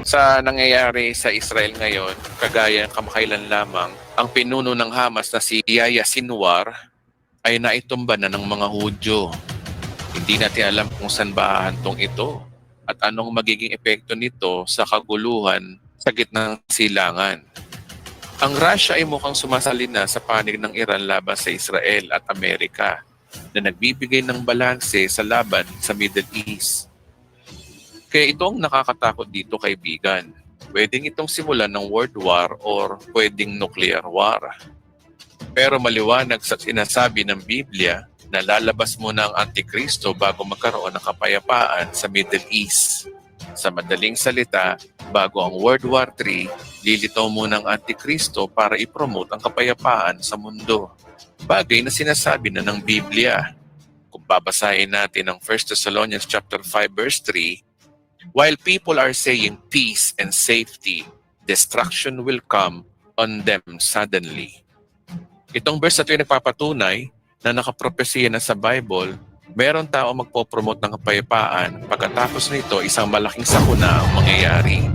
Sa nangyayari sa Israel ngayon, kagaya kamakailan lamang, ang pinuno ng Hamas na si Yahya Sinwar ay naitumba na ng mga Hudyo. Hindi natin alam kung saan ba hahantong ito at anong magiging epekto nito sa kaguluhan sa gitnang silangan. Ang Russia ay mukhang sumasali na sa panig ng Iran laban sa Israel at Amerika na nagbibigay ng balanse sa laban sa Middle East. Kaya ito ang nakakatakot dito, kaibigan. Pwedeng itong simulan ng world war or pwedeng nuclear war. Pero maliwanag sa sinasabi ng Biblia na lalabas muna ang Antikristo bago magkaroon ng kapayapaan sa Middle East. Sa madaling salita, bago ang World War III, lilitaw muna ang Antikristo para ipromote ang kapayapaan sa mundo. Bagay na sinasabi na ng Biblia. Kung babasahin natin ang 1 Thessalonians chapter 5 verse 3, while people are saying peace and safety, destruction will come on them suddenly. Itong verse na ito ay nagpapatunay na nakapropesiya na sa Bible, meron tao magpopromote ng kapayapaan, pagkatapos nito isang malaking sakuna ang mangyayari.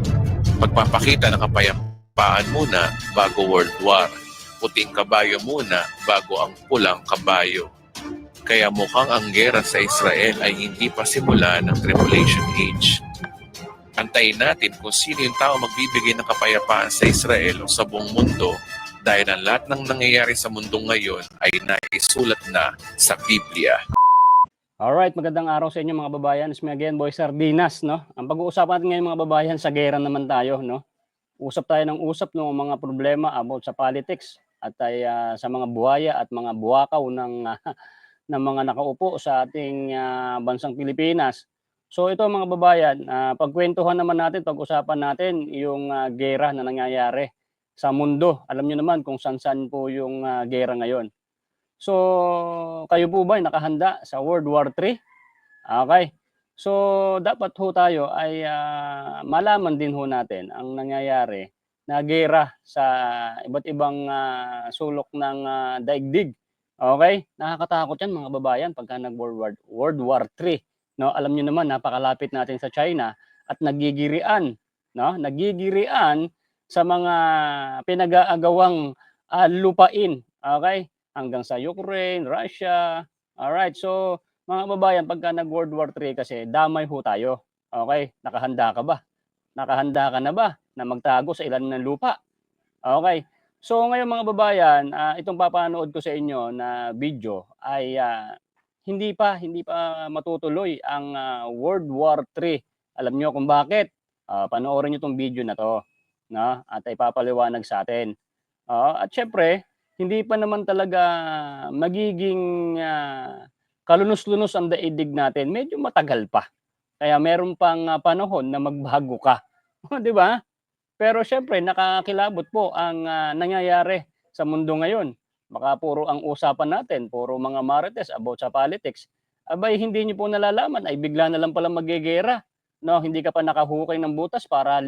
Magpapakita ng kapayapaan muna bago World War. Puting kabayo muna bago ang pulang kabayo. Kaya mukhang ang gera sa Israel ay hindi pa simula ng Tribulation Age. Antayin natin kung sino yung tao magbibigay ng kapayapaan sa Israel o sa buong mundo dahil ang lahat ng nangyayari sa mundo ngayon ay naisulat na sa Biblia. Alright, magandang araw sa inyo mga babayan. It's me again, Boy Sardinas, no? Ang pag-uusapan natin ngayon mga babayan, sa gera naman tayo, no? Usap tayo ng usap ng mga problema about sa politics at ay sa mga buhaya at mga buwakaw ng mga nakaupo sa ating bansang Pilipinas. So ito mga babayan, pagkwentuhan naman natin, pag-usapan natin yung gera na nangyayari sa mundo. Alam niyo naman kung saan-saan po yung gera ngayon. So kayo po ba ay nakahanda sa World War III? Okay. So dapat ho tayo ay malaman din ho natin ang nangyayari na gera sa iba't ibang sulok ng daigdig. Okay? Nakakatakot 'yan mga babayan pagka World War III. No, alam niyo naman napakalapit natin sa China at nagigirian, no? Nagigirian sa mga pinag-aagawang lupain, okay? Hanggang sa Ukraine, Russia. Alright. So mga kababayan, pagka nag-World War III kasi, damay ho tayo. Okay? Nakahanda ka ba? Nakahanda ka na ba na magtago sa ilalim ng lupa? Okay. So ngayon mga babayan, itong papanood ko sa inyo na video ay hindi pa matutuloy ang World War III. Alam niyo kung bakit? Panoorin niyo 'tong video na 'to, no? At ipapaliwanag sa atin. At syempre, hindi pa naman talaga magiging kalunos-lunos ang daigdig natin, medyo matagal pa. Kaya meron pang panahon na magbago ka. 'Di ba? Pero siyempre nakakakilabot po ang nangyayari sa mundo ngayon. Baka puro ang usapan natin, puro mga marites about sa politics. Abay hindi niyo po nalalaman ay bigla na lang palang maggegera, 'no? Hindi ka pa nakahukay ng butas para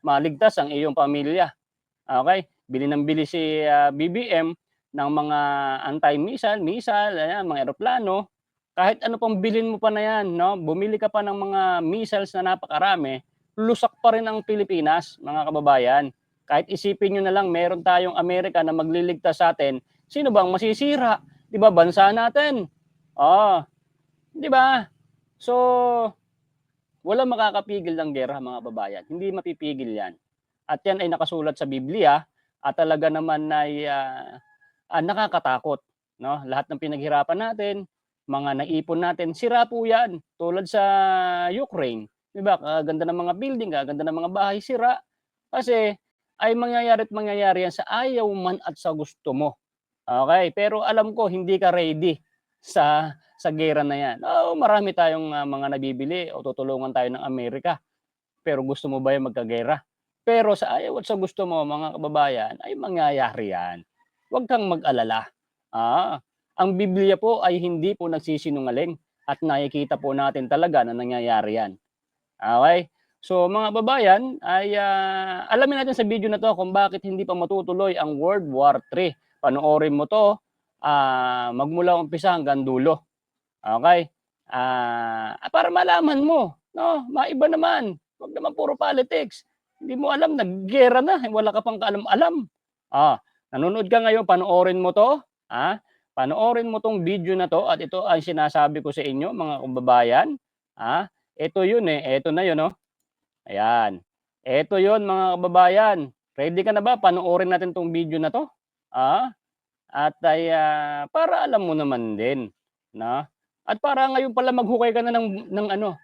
maligtas ang iyong pamilya. Okay? Bili ng bili si BBM ng mga anti-missile, ayan, mga eroplano. Kahit ano pang bilhin mo pa na yan, no? Bumili ka pa ng mga missiles na napakarami, lusak pa rin ang Pilipinas, mga kababayan. Kahit isipin nyo na lang, meron tayong Amerika na magliligtas sa atin, sino bang masisira? Di ba, bansa natin? Oh, di ba? So, walang makakapigil ng gera, mga babayan. Hindi mapipigil yan. At yan ay nakasulat sa Biblia at talaga naman ay nakakatakot. No? Lahat ng pinaghirapan natin, mga naipon natin, sira po yan. Tulad sa Ukraine. Diba? Kaganda ng mga building, kaganda ng mga bahay, sira. Kasi ay mangyayari yan sa ayaw man at sa gusto mo. Okay? Pero alam ko, hindi ka ready sa gera na yan. Marami tayong mga nabibili o tutulungan tayo ng Amerika. Pero gusto mo ba yung magkagera? Pero sa ayaw at sa gusto mo, mga kababayan, ay mangyayari yan. Huwag kang mag-alala. Ang Biblia po ay hindi po nagsisinungaling at nakikita po natin talaga na nangyayari yan. Okay? So mga babayan, ay alamin natin sa video na to kung bakit hindi pa matutuloy ang World War III. Panoorin mo to magmula umpisa hanggang dulo. Okay? Para malaman mo, no? Maiba naman. Huwag naman puro politics. Hindi mo alam, naggiyera na, wala ka pang kaalam-alam. Nanonood ka ngayon, panoorin mo 'to, panoorin mo 'tong video na 'to at ito ang sinasabi ko sa inyo mga kababayan, ito 'yun, eto na 'yun, oh. Ayan, eto 'yun mga kababayan. Ready ka na ba? Panoorin natin 'tong video na 'to, ah, at ay, para alam mo naman din, 'no, at para ngayon pala maghukay ka na ng ano,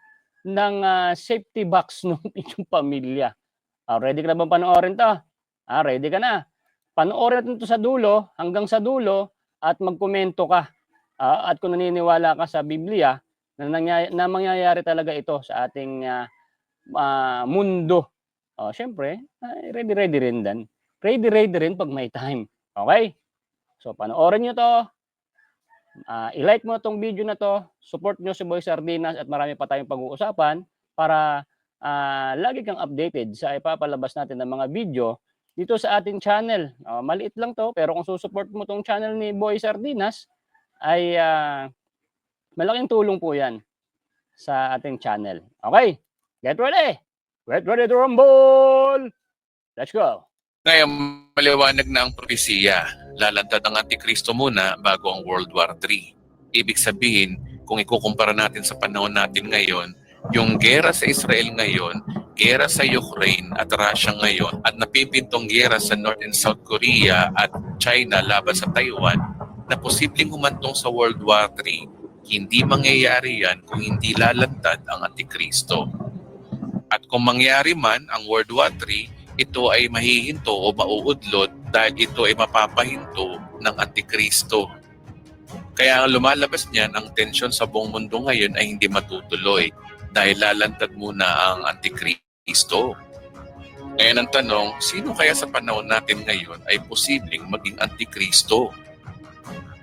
ng, safety box nung inyong pamilya. Ready ka na bang panoorin 'to? Ready ka na? Panoorin natin 'to sa dulo, hanggang sa dulo at magkomento ka. At kung naniniwala ka sa Biblia na mangyayari talaga ito sa ating, mundo. Siyempre, ready-ready rin din. Ready-ready rin 'pag may time, okey? So panoorin niyo 'to, i-like mo 'tong video na 'to, support niyo si Boy Sardinas at marami pa tayong pag-uusapan para, lagi kang updated sa ipapalabas natin na mga video dito sa ating channel. Maliit lang 'to, pero kung susupport mo 'tong channel ni Boy Sardinas ay, malaking tulong po 'yan sa ating channel. Okay, get ready! Get ready to rumble! Let's go! Ngayon, maliwanag na ang propesiya. Lalantad ang Antikristo muna bago ang World War III. Ibig sabihin, kung ikukumpara natin sa panahon natin ngayon, yung gera sa Israel ngayon, gera sa Ukraine at Russia ngayon, at napipintong gera sa North and South Korea at China laban sa Taiwan, na posibleng humantong sa World War III, hindi mangyayari yan kung hindi lalantad ang Antikristo. At kung mangyari man ang World War III, ito ay mahihinto o mauudlot dahil ito ay mapapahinto ng Antikristo. Kaya ang lumalabas niyan, ang tensyon sa buong mundo ngayon ay hindi matutuloy dahil lalantad muna ang Antikristo. Ngayon ang tanong, sino kaya sa panahon natin ngayon ay posibleng maging Antikristo?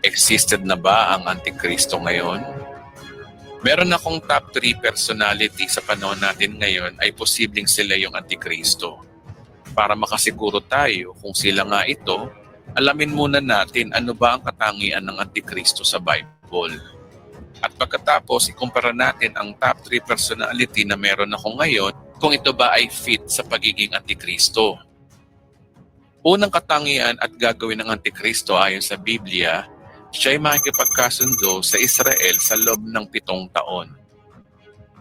Existed na ba ang Antikristo ngayon? Meron akong top 3 personality sa panahon natin ngayon ay posibleng sila yung Antikristo. Para makasiguro tayo kung sila nga ito, alamin muna natin ano ba ang katangian ng Antikristo sa Bible. At pagkatapos, ikumpara natin ang top 3 personality na meron ako ngayon kung ito ba ay fit sa pagiging Antikristo. Unang katangian at gagawin ng Antikristo ayon sa Biblia, siya ay makikipagkasundo sa Israel sa loob ng 7 taon.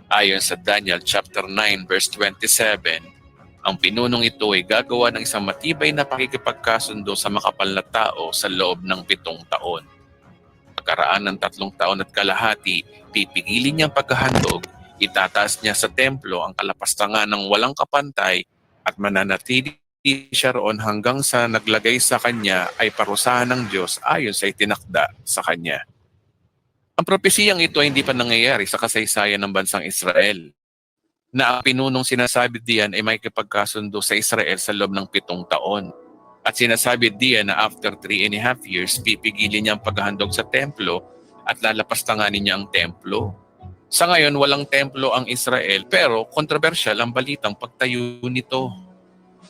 Ayon sa Daniel chapter 9 verse 27, ang pinunong ito ay gagawa ng isang matibay na pakikipagkasundo sa makapal na tao sa loob ng 7 taon. Pagkaraan ng 3 taon at kalahati, pipigilin niyang paghahandog, itataas niya sa templo ang kalapastangan ng walang kapantay at mananatili siya roon hanggang sa naglagay sa kanya ay parusahan ng Diyos ayon sa itinakda sa kanya. Ang propesiyang ito ay hindi pa nangyayari sa kasaysayan ng bansang Israel, na ang pinunong sinasabi diyan ay may kipagkasundo sa Israel sa loob ng 7 taon. At sinasabi diyan na after 3.5 years, pipigilin niya ang paghahandog sa templo at lalapastanganin niya ang templo. Sa ngayon, walang templo ang Israel, pero kontrobersyal ang balitang pagtayo nito.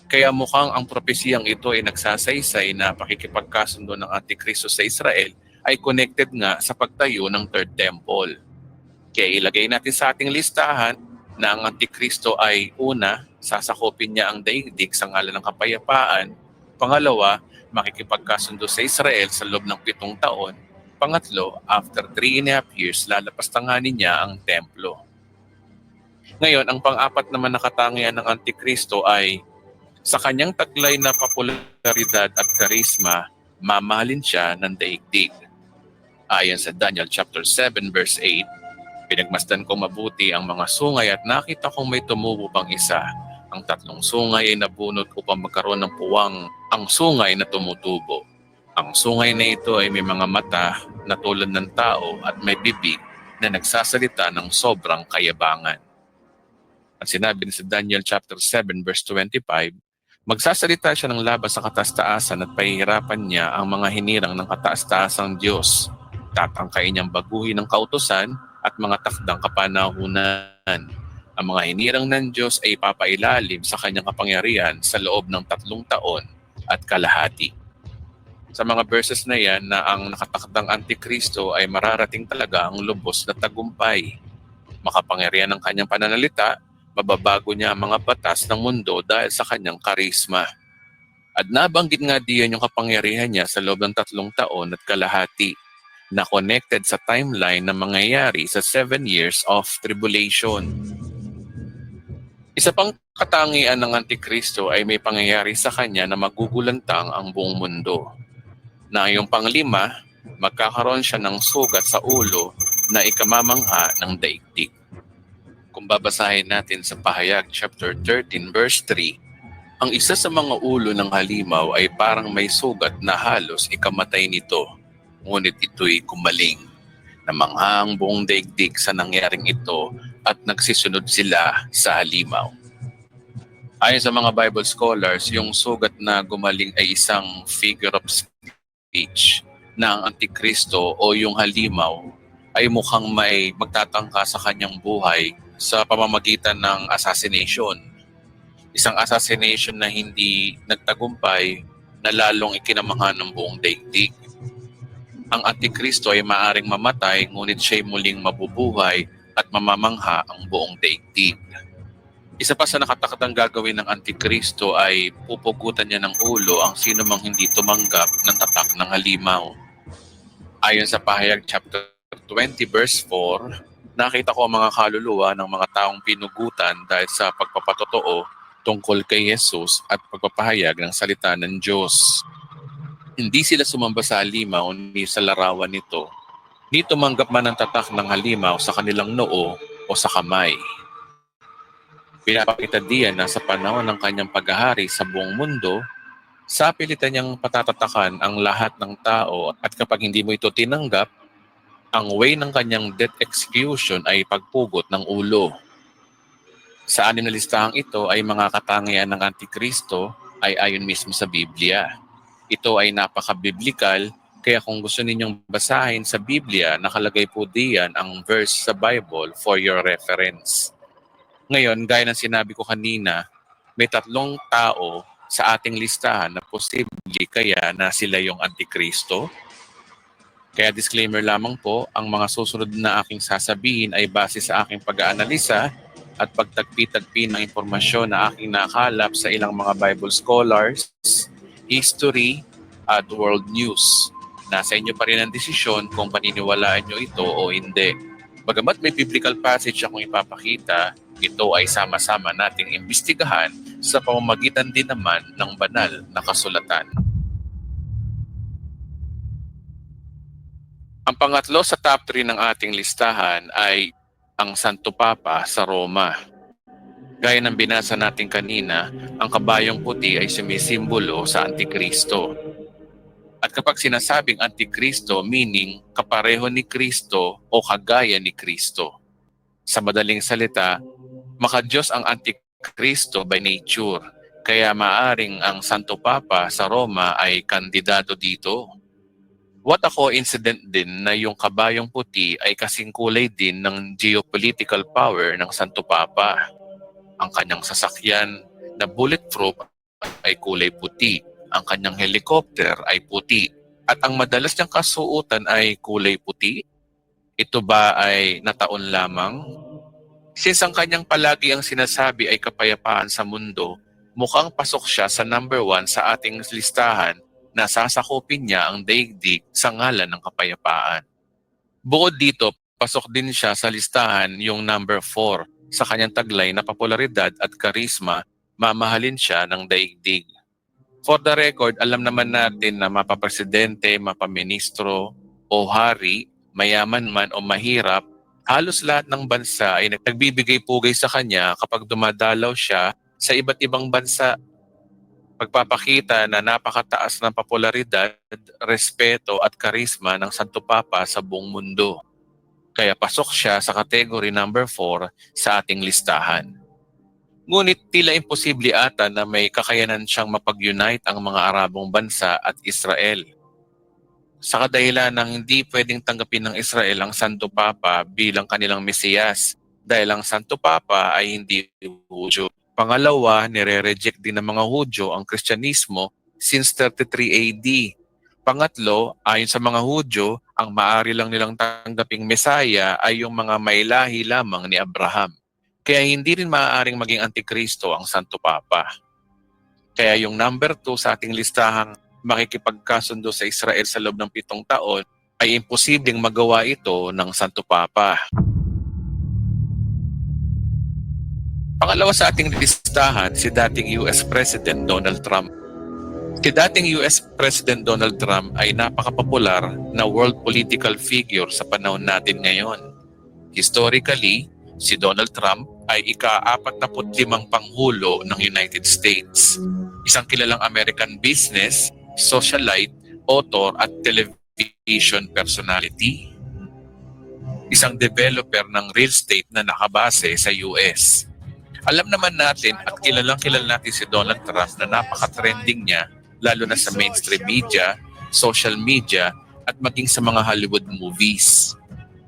Kaya mukhang ang propesiyang ito ay nagsasaysay na pakikipagkasundo ng Antikristo sa Israel ay connected nga sa pagtayo ng Third Temple. Kaya ilagay natin sa ating listahan na ang Antikristo ay una, sasakopin niya ang daigdig sa ngalan ng kapayapaan. Pangalawa, makikipagkasundo sa Israel sa loob ng 7 taon. Pangatlo, after 3.5 years, lalapastanganin niya ang templo. Ngayon, ang pang-apat naman na katangian ng Antikristo ay sa kanyang taglay na popularidad at karisma, mamahalin siya ng daigdig. Ayon sa Daniel chapter 7 verse 8, pinagmasdan kong mabuti ang mga sungay at nakita kong may tumubo pang isa. Ang 3 sungay ay nabunot upang magkaroon ng puwang ang sungay na tumutubo. Ang sungay na ito ay may mga mata na tulad ng tao at may bibig na nagsasalita ng sobrang kayabangan. At sinabi sa Daniel chapter 7 verse 25, magsasalita siya ng laban sa kataas-taasan at pahihirapan niya ang mga hinirang ng kataas-taasang Diyos. Tatangkain niyang baguhin ng kautusan at mga takdang kapanahunan. Ang mga hinirang ng Diyos ay ipapailalim sa kanyang kapangyarihan sa loob ng 3 taon at kalahati. Sa mga verses na yan na ang nakatakdang Antikristo ay mararating talaga ang lubos na tagumpay. Makapangyarihan ng kanyang pananalita, Mababago niya ang mga batas ng mundo dahil sa kanyang karisma. At nabanggit nga diyan yung kapangyarihan niya sa loob ng 3 taon at kalahati na connected sa timeline na mangyayari sa 7 years of tribulation. Isa pang katangian ng Antikristo ay may pangyayari sa kanya na magugulantang ang buong mundo. Na yung panglima, magkakaroon siya ng sugat sa ulo na ikamamangha ng daigdig. Kung babasahin natin sa Pahayag chapter 13 verse 3, ang isa sa mga ulo ng halimaw ay parang may sugat na halos ikamatay nito, ngunit ito'y gumaling. Namangha ang buong daigdig sa nangyaring ito at nagsisunod sila sa halimaw. Ayon sa mga Bible scholars, yung sugat na gumaling ay isang figure of speech na ang Antikristo o yung halimaw ay mukhang may magtatangka sa kanyang buhay sa pamamagitan ng assassination. Isang assassination na hindi nagtagumpay na lalong ikinamangha ng buong daigdig. Ang Antikristo ay maaring mamatay ngunit siya'y muling mabubuhay at mamamangha ang buong daigdig. Isa pa sa nakatakdang gagawin ng Antikristo ay pupugutan niya ng ulo ang sino mang hindi tumanggap ng tatak ng halimaw. Ayon sa Pahayag chapter 20 verse 4, nakita ko ang mga kaluluwa ng mga taong pinugutan dahil sa pagpapatotoo tungkol kay Jesus at pagpapahayag ng salita ng Diyos. Hindi sila sumamba sa halimaw ni sa larawan nito, ni tumanggap man ng tatak ng halimaw sa kanilang noo o sa kamay. Pinapakita diyan na sa panahon ng kanyang paghahari sa buong mundo, sa pilitan niyang patatatakan ang lahat ng tao at kapag hindi mo ito tinanggap, ang way ng kanyang death execution ay pagpugot ng ulo. Sa 6 na listahang ito ay mga katangian ng Antikristo ay ayon mismo sa Biblia. Ito ay napaka-biblical, kaya kung gusto ninyong basahin sa Biblia, nakalagay po diyan ang verse sa Bible for your reference. Ngayon, gaya ng sinabi ko kanina, may 3 tao sa ating listahan na posible kaya na sila yung Antikristo. Kaya disclaimer lamang po, ang mga susunod na aking sasabihin ay base sa aking pag-aanalisa at pagtagpi-tagpi ng impormasyon na aking nakalap sa ilang mga Bible scholars, history, at world news. Nasa inyo pa rin ang desisyon kung paniniwalaan nyo ito o hindi. Bagamat may biblical passage akong ipapakita, ito ay sama-sama nating imbestigahan sa pamamagitan din naman ng banal na kasulatan. Ang pangatlo sa top 3 ng ating listahan ay ang Santo Papa sa Roma. Gaya ng binasa natin kanina, ang kabayong puti ay sumisimbolo sa Antikristo. At kapag sinasabing Antikristo, meaning kapareho ni Kristo o kagaya ni Kristo. Sa madaling salita, maka-Diyos ang Antikristo by nature, kaya maaring ang Santo Papa sa Roma ay kandidato dito. What a coincidence din na yung kabayong puti ay kasing kulay din ng geopolitical power ng Santo Papa. Ang kanyang sasakyan na bulletproof ay kulay puti. Ang kanyang helicopter ay puti. At ang madalas niyang kasuotan ay kulay puti. Ito ba ay nataon lamang? Since ang kanyang palagi ang sinasabi ay kapayapaan sa mundo, mukhang pasok siya sa number 1 sa ating listahan na sasakupin niya ang daigdig sa ngalan ng kapayapaan. Bukod dito, pasok din siya sa listahan yung number 4 sa kanyang taglay na popularidad at karisma, mamahalin siya ng daigdig. For the record, alam naman natin na mapapresidente, mapaministro o hari, mayaman man o mahirap, halos lahat ng bansa ay nagbibigay pugay sa kanya kapag dumadalaw siya sa iba't ibang bansa. Pagpapakita na napakataas ng popularidad, respeto at karisma ng Santo Papa sa buong mundo. Kaya pasok siya sa category number 4 sa ating listahan. Ngunit tila imposible ata na may kakayanan siyang mapag-unite ang mga Arabong bansa at Israel. Sa kadahilan ng hindi pwedeng tanggapin ng Israel ang Santo Papa bilang kanilang Mesiyas dahil ang Santo Papa ay hindi Hudyo. Pangalawa, nire-reject din ng mga Hudyo ang Kristyanismo since 33 AD. Pangatlo, ayon sa mga Hudyo, ang maaari lang nilang tanggaping Mesaya ay yung mga may lahi lamang ni Abraham. Kaya hindi rin maaaring maging Antikristo ang Santo Papa. Kaya yung number 2 sa ating listahang makikipagkasundo sa Israel sa loob ng 7 taon ay imposibleng magawa ito ng Santo Papa. Pangalawa sa ating listahan, si dating US President Donald Trump. Si dating US President Donald Trump ay napakapopular na world political figure sa panahon natin ngayon. Historically, si Donald Trump ay ika-45 Pangulo ng United States. Isang kilalang American business, socialite, author at television personality. Isang developer ng real estate na nakabase sa US. Alam naman natin at kilala natin si Donald Trump na napaka-trending niya lalo na sa mainstream media, social media at maging sa mga Hollywood movies.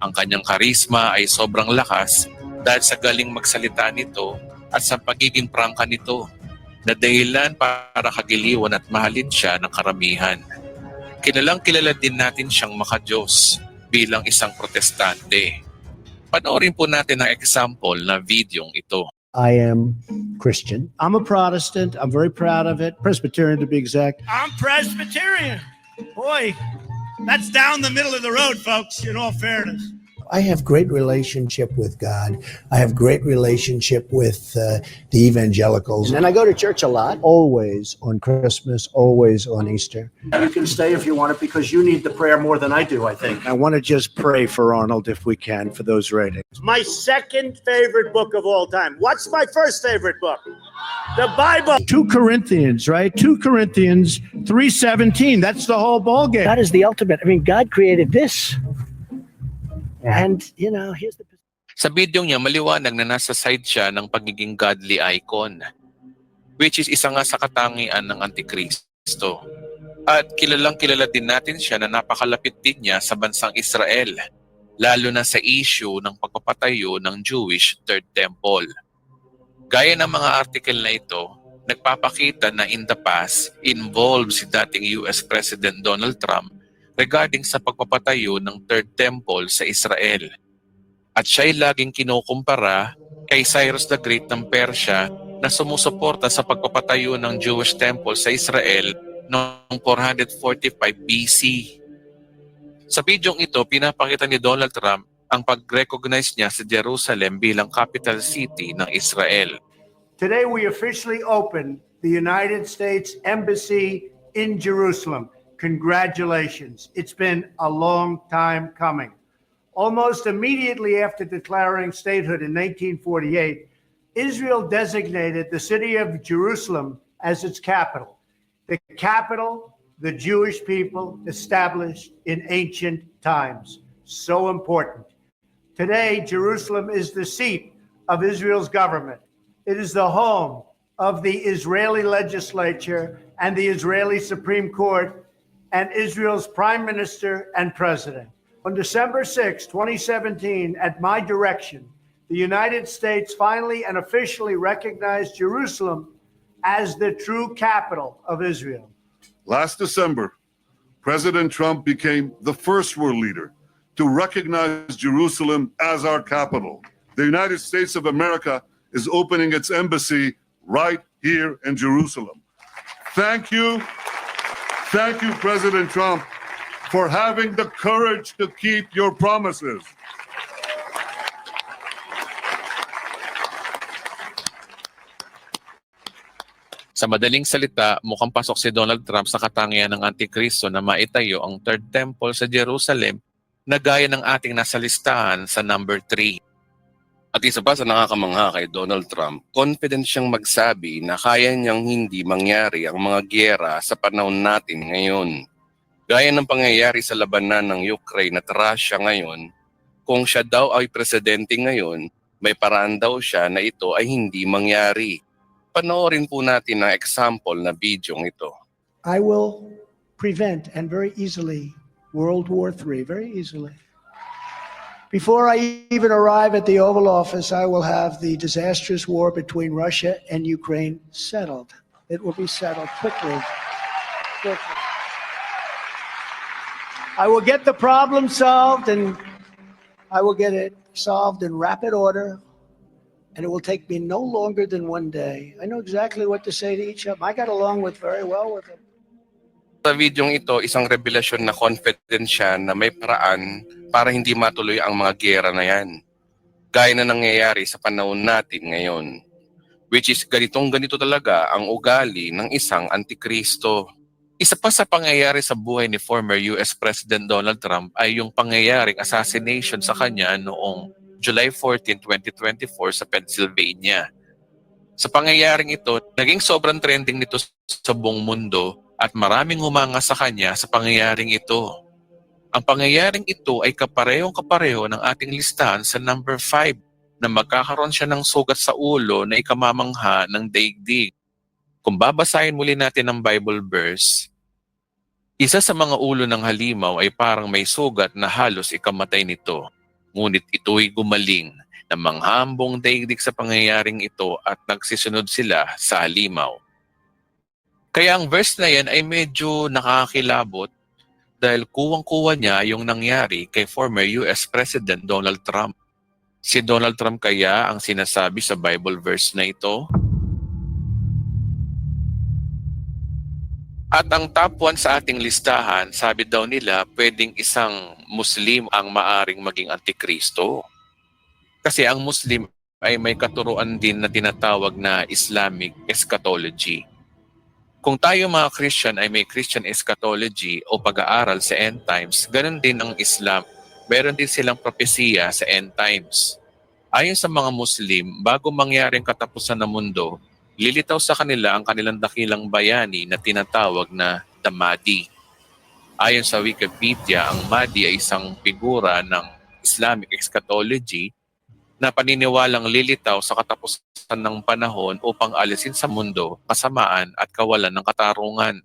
Ang kanyang karisma ay sobrang lakas dahil sa galing magsalita nito at sa pagiging prangka nito na dahilan para kagiliwan at mahalin siya ng karamihan. Kilala din natin siyang makadiyos bilang isang protestante. Panoorin po natin ang example na videong ito. I am Christian. I'm a Protestant. I'm very proud of it. Presbyterian to be exact. I'm Presbyterian. Boy, that's down the middle of the road, folks, in all fairness. I have great relationship with God. I have great relationship with the evangelicals. And I go to church a lot, always on Christmas, always on Easter. You can stay if you want it because you need the prayer more than I do, I think. I want to just pray for Arnold if we can for those ratings. My second favorite book of all time. What's my first favorite book? The Bible. 2 Corinthians, right? 2 Corinthians 3:17. That's the whole ballgame. God is the ultimate. I mean, God created this. And, you know, here's the... Sa video niya, maliwanag na nasa side siya ng pagiging godly icon, which is isa nga sa katangian ng Antikristo. At kilala din natin siya na napakalapit din niya sa bansang Israel, lalo na sa issue ng pagpapatayo ng Jewish Third Temple. Gaya ng mga article na ito, nagpapakita na in the past, involved si dating US President Donald Trump regarding sa pagpapatayo ng Third Temple sa Israel. At siya'y laging kinukumpara kay Cyrus the Great ng Persia na sumusuporta sa pagpapatayo ng Jewish Temple sa Israel noong 445 BC. Sa bidyong ito, pinapakita ni Donald Trump ang pag-recognize niya sa Jerusalem bilang capital city ng Israel. Today we officially open the United States Embassy in Jerusalem. Congratulations. It's been a long time coming. Almost immediately after declaring statehood in 1948, Israel designated the city of Jerusalem as its capital. The capital the Jewish people established in ancient times. So important. Today, Jerusalem is the seat of Israel's government. It is the home of the Israeli legislature and the Israeli Supreme Court and Israel's Prime Minister and President. On December 6, 2017, at my direction, the United States finally and officially recognized Jerusalem as the true capital of Israel. Last December, President Trump became the first world leader to recognize Jerusalem as our capital. The United States of America is opening its embassy right here in Jerusalem. Thank you, President Trump, for having the courage to keep your promises. Sa madaling salita, mukhang pasok si Donald Trump sa katangian ng Antikristo na maitayo ang Third Temple sa Jerusalem na gaya ng ating nasa listahan sa number 3. At isa pa sa nakakamangha kay Donald Trump, confident siyang magsabi na kaya niyang hindi mangyari ang mga gyera sa panahon natin ngayon. Gaya ng pangyayari sa labanan ng Ukraine at Russia ngayon, kung siya daw ay presidente ngayon, may paraan daw siya na ito ay hindi mangyari. Panoorin po natin ang example na bidyong ito. I will prevent and very easily World War III, very easily. Before I even arrive at the Oval Office, I will have the disastrous war between Russia and Ukraine settled. It will be settled quickly. I will get the problem solved, and I will get it solved in rapid order and it will take me no longer than one day. I know exactly what to say to each of them. I got along very well with them. Sa videong ito, isang revelasyon na confident siya na may paraan para hindi matuloy ang mga giyera na yan. Gaya na nangyayari sa panahon natin ngayon. Which is ganito talaga ang ugali ng isang antikristo. Isa pa sa pangyayari sa buhay ni former US President Donald Trump ay yung pangyayaring assassination sa kanya noong July 14, 2024 sa Pennsylvania. Sa pangyayaring ito, naging sobrang trending nito sa buong mundo at maraming humanga sa kanya sa pangyayaring ito. Ang pangyayaring ito ay kapareho ng ating listahan sa number 5 na magkakaroon siya ng sugat sa ulo na ikamamangha ng daigdig. Kung babasahin muli natin ang Bible verse, isa sa mga ulo ng halimaw ay parang may sugat na halos ikamatay nito. Ngunit ito'y gumaling na manghambong daigdig sa pangyayaring ito at nagsisunod sila sa halimaw. Kaya ang verse na yan ay medyo nakakakilabot dahil kuwang-kuwa niya yung nangyari kay former US President Donald Trump. Si Donald Trump kaya ang sinasabi sa Bible verse na ito? At ang top 1 sa ating listahan, sabi daw nila, pwedeng isang Muslim ang maaring maging antikristo. Kasi ang Muslim ay may katuruan din na tinatawag na Islamic eschatology. Kung tayo mga Christian ay may Christian eschatology o pag-aaral sa end times, ganun din ang Islam. Meron din silang propesiya sa end times. Ayon sa mga Muslim, bago mangyari ang katapusan ng mundo, lilitaw sa kanila ang kanilang dakilang bayani na tinatawag na The Mahdi. Ayon sa Wikipedia, ang Mahdi ay isang figura ng Islamic eschatology na paniniwalang lilitaw sa katapusan ng panahon upang alisin sa mundo kasamaan at kawalan ng katarungan.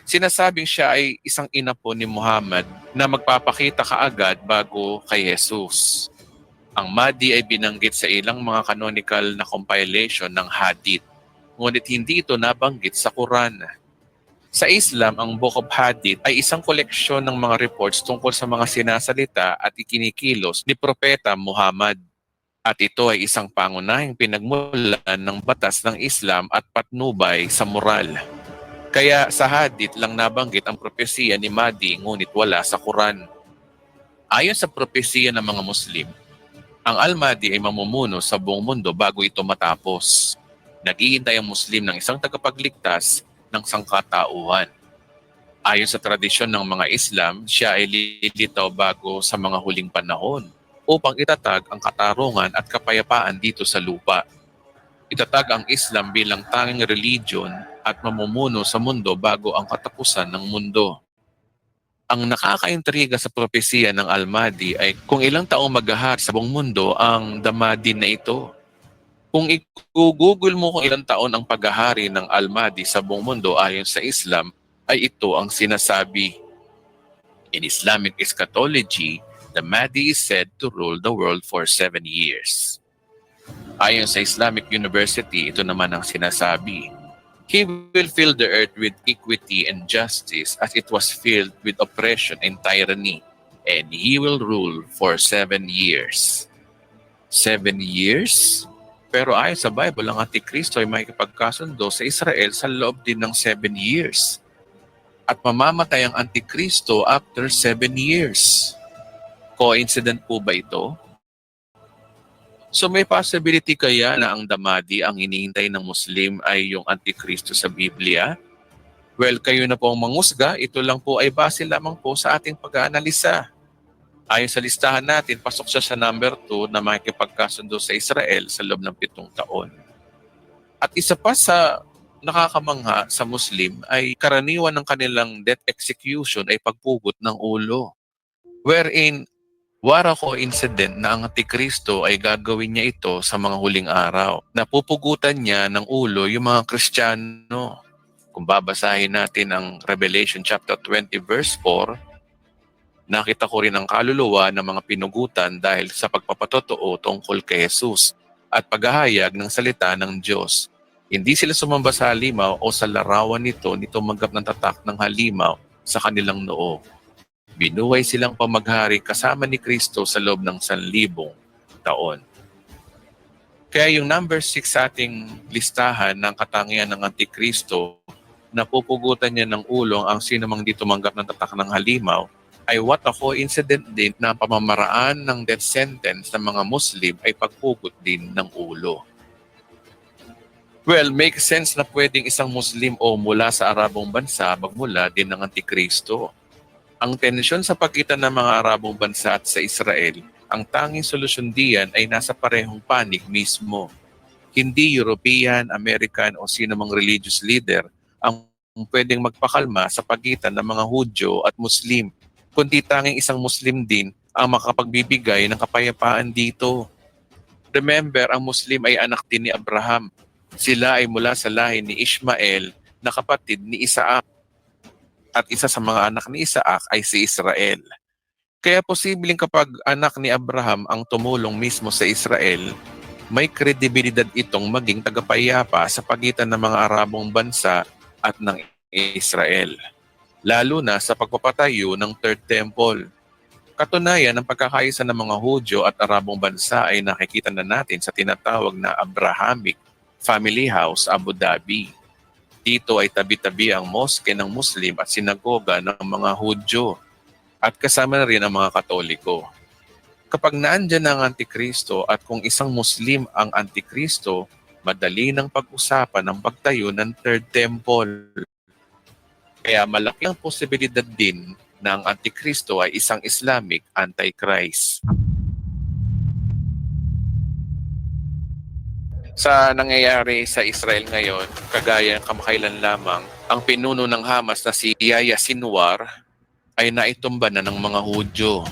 Sinasabing siya ay isang inapo ni Muhammad na magpapakita kaagad bago kay Jesus. Ang Mahdi ay binanggit sa ilang mga canonical na compilation ng Hadith, ngunit hindi ito nabanggit sa Quran. Sa Islam, ang Book of Hadith ay isang koleksyon ng mga reports tungkol sa mga sinasalita at ikinikilos ni Propeta Muhammad. At ito ay isang pangunahing pinagmulan ng batas ng Islam at patnubay sa moral. Kaya sa Hadith lang nabanggit ang propesiya ni Mahdi ngunit wala sa Quran. Ayon sa propesiya ng mga Muslim, ang Al-Mahdi ay mamumuno sa buong mundo bago ito matapos. Naghihintay ang Muslim ng isang tagapagligtas ng sangkatauhan. Ayon sa tradisyon ng mga Islam, siya ay lilitaw bago sa mga huling panahon upang itatag ang katarungan at kapayapaan dito sa lupa. Itatag ang Islam bilang tanging religion at mamumuno sa mundo bago ang katapusan ng mundo. Ang nakakaintriga sa propesiya ng Al-Mahdi ay kung ilang taong maghahari sa buong mundo ang The Mahdi na ito. Kung i-google mo kung ilang taon ang paghahari ng Al-Mahdi sa buong mundo ayon sa Islam, ay ito ang sinasabi. In Islamic eschatology, the Mahdi is said to rule the world for 7 years. Ayon sa Islamic University, ito naman ang sinasabi. He will fill the earth with equity and justice as it was filled with oppression and tyranny, and he will rule for 7 years. 7 years? Pero ayon sa Bible, ang Antikristo ay makikipagkasundo sa Israel sa loob din ng 7 years. At mamamatay ang Antikristo after 7 years. Coincident po ba ito? So may possibility kaya na ang The Mahdi ang hinihintay ng Muslim ay yung Antikristo sa Biblia? Well, kayo na po ang mangusga. Ito lang po ay base lamang po sa ating pag-aanalisa. Ayon sa listahan natin, pasok siya sa number 2 na makikipagkasundo sa Israel sa loob ng 7 taon. At isa pa sa nakakamangha sa Muslim ay karaniwan ng kanilang death execution ay pagpugot ng ulo. Wherein, what a coincidence na ang Antikristo ay gagawin niya ito sa mga huling araw. Napupugutan niya ng ulo yung mga Kristiyano. Kung babasahin natin ang Revelation chapter 20 verse 4, nakita ko rin ang kaluluwa ng mga pinugutan dahil sa pagpapatotoo tungkol kay Jesus at paghahayag ng salita ng Diyos. Hindi sila sumamba sa halimaw o sa larawan nito tumanggap ng tatak ng halimaw sa kanilang noo. Binuhay silang pamaghari kasama ni Kristo sa loob ng 1,000 taon. Kaya yung number 6 sa ating listahan ng katangian ng Antikristo, na pupugutan niya ng ulo ang sino mang di tumanggap ng tatak ng halimaw, ay what a coincident din na pamamaraan ng death sentence ng mga Muslim ay pagpugot din ng ulo. Well, make sense na pwedeng isang Muslim o mula sa Arabong bansa magmula din ng Antikristo. Ang tensyon sa pagitan ng mga Arabong bansa at sa Israel, ang tanging solusyon diyan ay nasa parehong panig mismo. Hindi European, American o sino mang religious leader ang pwedeng magpakalma sa pagitan ng mga Hudyo at Muslim, kundi tanging isang Muslim din ang makapagbibigay ng kapayapaan dito. Remember, ang Muslim ay anak din ni Abraham. Sila ay mula sa lahi ni Ishmael na kapatid ni Isaac. At isa sa mga anak ni Isaac ay si Israel. Kaya posibleng kapag anak ni Abraham ang tumulong mismo sa Israel, may kredibilidad itong maging tagapayapa sa pagitan ng mga Arabong bansa at ng Israel, lalo na sa pagpapatayo ng Third Temple. Katunayan, ang pagkakaisa ng mga Hudyo at Arabong bansa ay nakikita na natin sa tinatawag na Abrahamic Family House, Abu Dhabi. Dito ay tabi-tabi ang moske ng Muslim at sinagoga ng mga Hudyo at kasama na rin ang mga Katoliko. Kapag naandyan ang Antikristo at kung isang Muslim ang Antikristo, madali nang pag-usapan ang pagtayo ng Third Temple. Kaya malaki ang posibilidad din na ang Antikristo ay isang Islamic Antichrist. Sa nangyayari sa Israel ngayon, kagaya ng kamakailan lamang, ang pinuno ng Hamas na si Yahya Sinwar ay naitumba na ng mga Hudyo.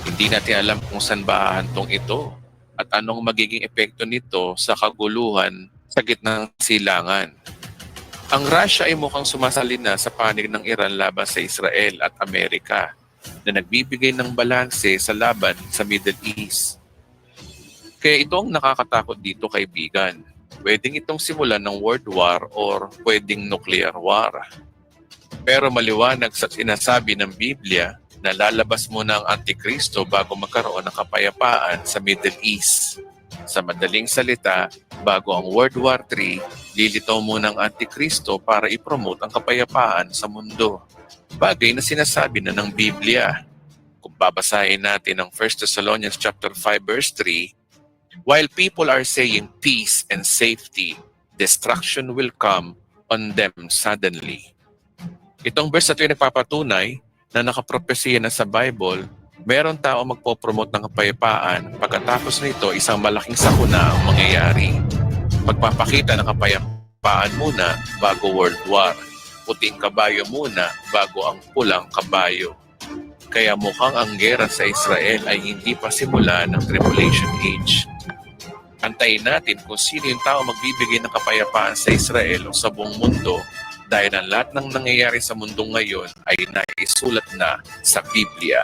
Hindi natin alam kung saan ba hahantong ito at anong magiging epekto nito sa kaguluhan sa gitnang silangan. Ang Russia ay mukhang sumasalin na sa panig ng Iran laban sa Israel at Amerika na nagbibigay ng balanse sa laban sa Middle East. Kaya ito ang nakakatakot dito, kaibigan. Pwedeng itong simulan ng world war or pwedeng nuclear war. Pero maliwanag sa sinasabi ng Biblia na lalabas muna ang Antikristo bago magkaroon ng kapayapaan sa Middle East. Sa madaling salita, bago ang World War III, lilitaw muna ang Antikristo para ipromote ang kapayapaan sa mundo. Bagay na sinasabi na ng Biblia. Kung babasahin natin ang 1 Thessalonians chapter 5 verse 3, while people are saying peace and safety, destruction will come on them suddenly. Itong verse na ito ay nagpapatunay na nakapropesiya na sa Bible, meron tao magpopromote ng kapayapaan, pagkatapos nito isang malaking sakuna ang mangyayari. Magpapakita ng kapayapaan muna bago World War. Puting kabayo muna bago ang pulang kabayo. Kaya mukhang ang gera sa Israel ay hindi pa simula ng Tribulation Age. Antayin natin kung sino yung tao magbibigay ng kapayapaan sa Israel o sa buong mundo dahil ang lahat ng nangyayari sa mundo ngayon ay naisulat na sa Biblia.